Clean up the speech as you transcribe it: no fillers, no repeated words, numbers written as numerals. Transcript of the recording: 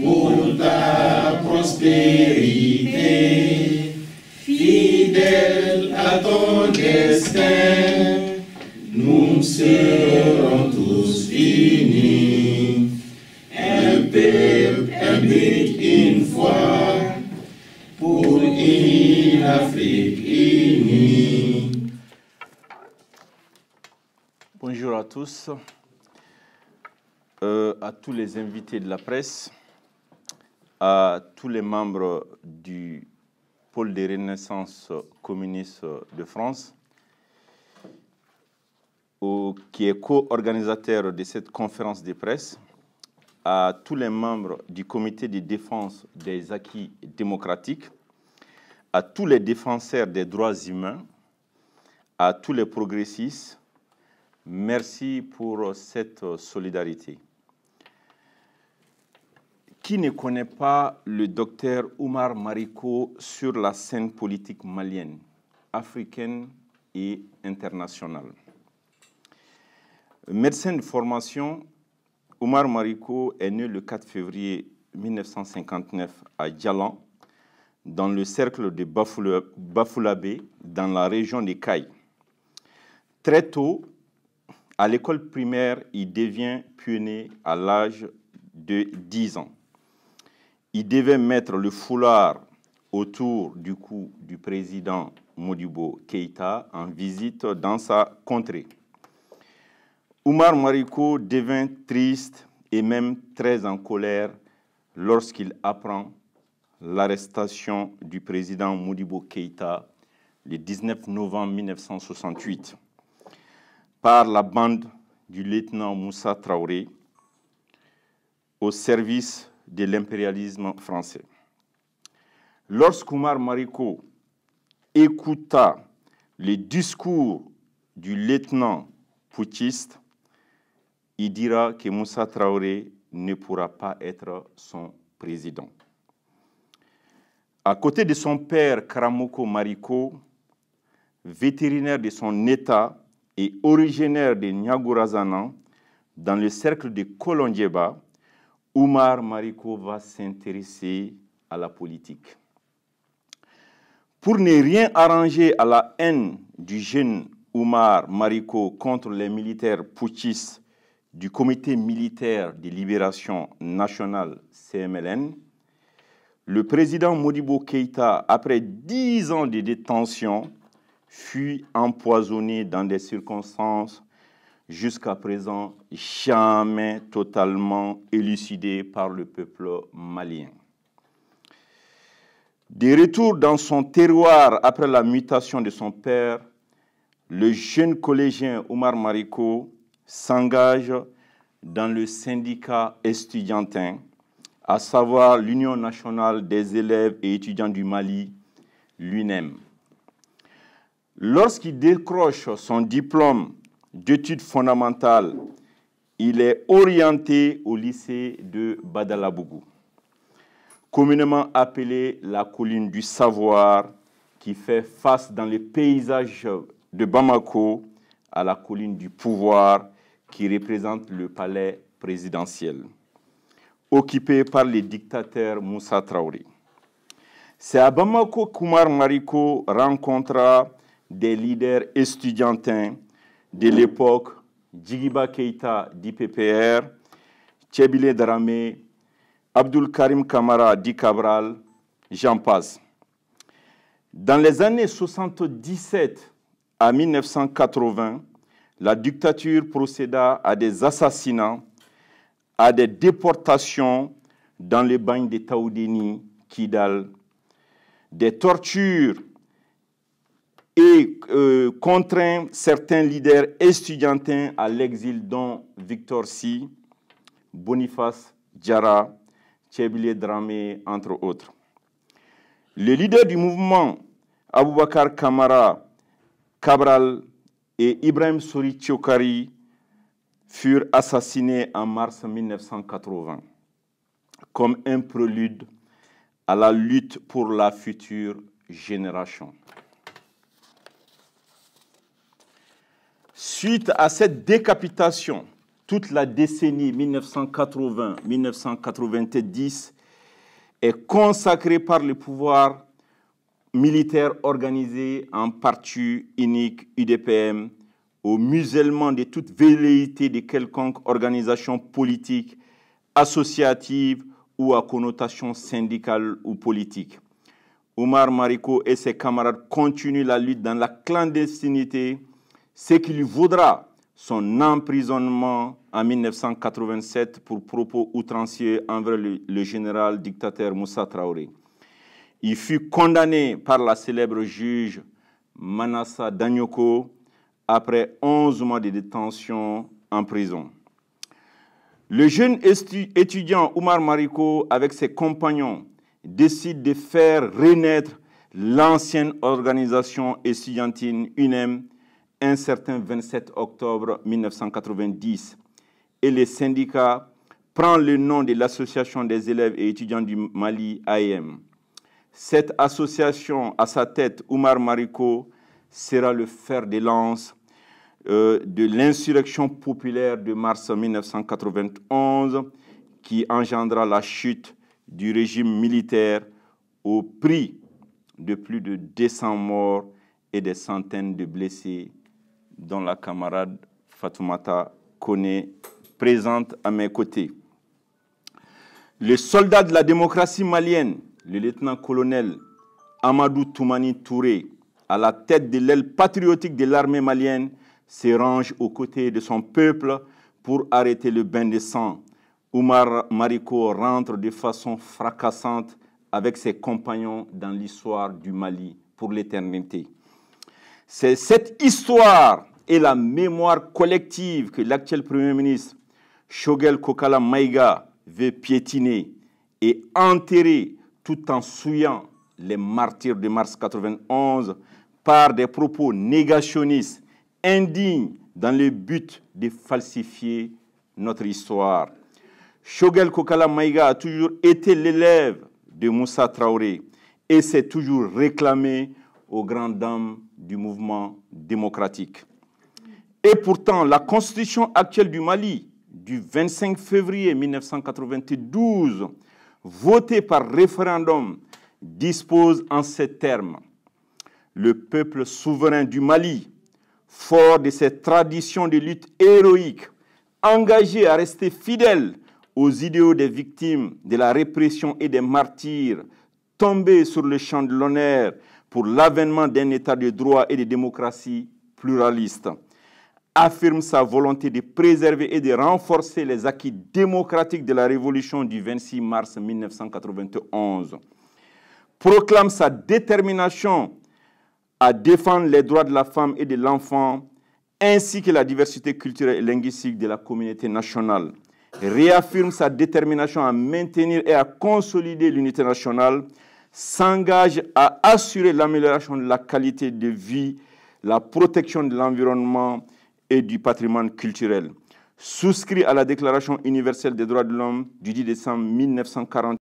pour ta prospérité, fidèle à ton destin, nous serons tous unis, un peuple, un but, une foi, pour une Afrique unie. Bonjour à tous, à tous les invités de la presse, à tous les membres du pôle de renaissance communiste de France, qui est co-organisateur de cette conférence de presse, à tous les membres du comité de défense des acquis démocratiques, à tous les défenseurs des droits humains, à tous les progressistes. Merci pour cette solidarité. Qui ne connaît pas le docteur Oumar Mariko sur la scène politique malienne, africaine et internationale? Médecin de formation, Oumar Mariko est né le 4 février 1959 à Djalan, dans le cercle de Bafoulabé, dans la région des Cailles. Très tôt, à l'école primaire, il devient pionnier à l'âge de 10 ans. Il devait mettre le foulard autour du cou du président Modibo Keïta en visite dans sa contrée. Oumar Mariko devint triste et même très en colère lorsqu'il apprend l'arrestation du président Modibo Keïta le 19 novembre 1968. Par la bande du lieutenant Moussa Traoré au service de l'impérialisme français. Lorsqu'Oumar Mariko écouta le discours du lieutenant putschiste, il dira que Moussa Traoré ne pourra pas être son président. À côté de son père Karamoko Mariko, vétérinaire de son État, et originaire de Niagourazanan, dans le cercle de Kolondjeba, Oumar Mariko va s'intéresser à la politique. Pour ne rien arranger à la haine du jeune Oumar Mariko contre les militaires putschistes du Comité militaire de libération nationale CMLN, le président Modibo Keïta, après 10 ans de détention, fut empoisonné dans des circonstances jusqu'à présent jamais totalement élucidées par le peuple malien. De retour dans son terroir après la mutation de son père, le jeune collégien Oumar Mariko s'engage dans le syndicat estudiantin, à savoir l'Union nationale des élèves et étudiants du Mali, l'UNEM. Lorsqu'il décroche son diplôme d'études fondamentales, il est orienté au lycée de Badalabougou, communément appelé la colline du savoir, qui fait face dans les paysages de Bamako à la colline du pouvoir, qui représente le palais présidentiel, occupé par le dictateur Moussa Traoré. C'est à Bamako qu'Oumar Mariko rencontra des leaders estudiantins de l'époque, Djigiba Keïta d'IPPR, Tchébile Dramé, Abdul Karim Kamara d'I-Cabral, j'en passe. Dans les années 77 à 1980, la dictature procéda à des assassinats, à des déportations dans les bagnes de Taoudéni, Kidal, des tortures et contraint certains leaders estudiantins à l'exil, dont Victor Sy, Boniface Diarra, Tchébile Dramé, entre autres. Les leaders du mouvement, Aboubakar Kamara, Cabral et Ibrahim Sori Tchokari, furent assassinés en mars 1980 comme un prélude à la lutte pour la future génération. Suite à cette décapitation toute la décennie 1980-1990 est consacrée par le pouvoir militaire organisé en parti unique UDPM au musellement de toute velléité de quelconque organisation politique, associative ou à connotation syndicale ou politique. Oumar Mariko et ses camarades continuent la lutte dans la clandestinité, ce qui lui vaudra son emprisonnement en 1987 pour propos outranciers envers le général dictateur Moussa Traoré. Il fut condamné par la célèbre juge Manassa Danyoko après 11 mois de détention en prison. Le jeune étudiant Oumar Mariko, avec ses compagnons, décide de faire renaître l'ancienne organisation estudiantine UNEM un certain 27 octobre 1990 et le syndicat prend le nom de l'Association des élèves et étudiants du Mali, AEM. Cette association, à sa tête, Oumar Mariko, sera le fer de lance de l'insurrection populaire de mars 1991 qui engendra la chute du régime militaire au prix de plus de 200 morts et des centaines de blessés, dont la camarade Fatoumata Koné, présente à mes côtés. Le soldat de la démocratie malienne, le lieutenant-colonel Amadou Toumani Touré, à la tête de l'aile patriotique de l'armée malienne, se range aux côtés de son peuple pour arrêter le bain de sang. Oumar Mariko rentre de façon fracassante avec ses compagnons dans l'histoire du Mali pour l'éternité. C'est cette histoire et la mémoire collective que l'actuel Premier ministre Choguel Kokala Maïga veut piétiner et enterrer tout en souillant les martyrs de mars 91 par des propos négationnistes, indignes dans le but de falsifier notre histoire. Choguel Kokala Maïga a toujours été l'élève de Moussa Traoré et s'est toujours réclamé aux grandes dames du mouvement démocratique. Et pourtant, la constitution actuelle du Mali du 25 février 1992, votée par référendum, dispose en ces termes: le peuple souverain du Mali, fort de ses traditions de lutte héroïque, engagé à rester fidèle aux idéaux des victimes de la répression et des martyrs, tombés sur le champ de l'honneur pour l'avènement d'un état de droit et de démocratie pluraliste, affirme sa volonté de préserver et de renforcer les acquis démocratiques de la révolution du 26 mars 1991, proclame sa détermination à défendre les droits de la femme et de l'enfant, ainsi que la diversité culturelle et linguistique de la communauté nationale, réaffirme sa détermination à maintenir et à consolider l'unité nationale, s'engage à assurer l'amélioration de la qualité de vie, la protection de l'environnement et du patrimoine culturel, souscrit à la Déclaration universelle des droits de l'homme du 10 décembre 1940.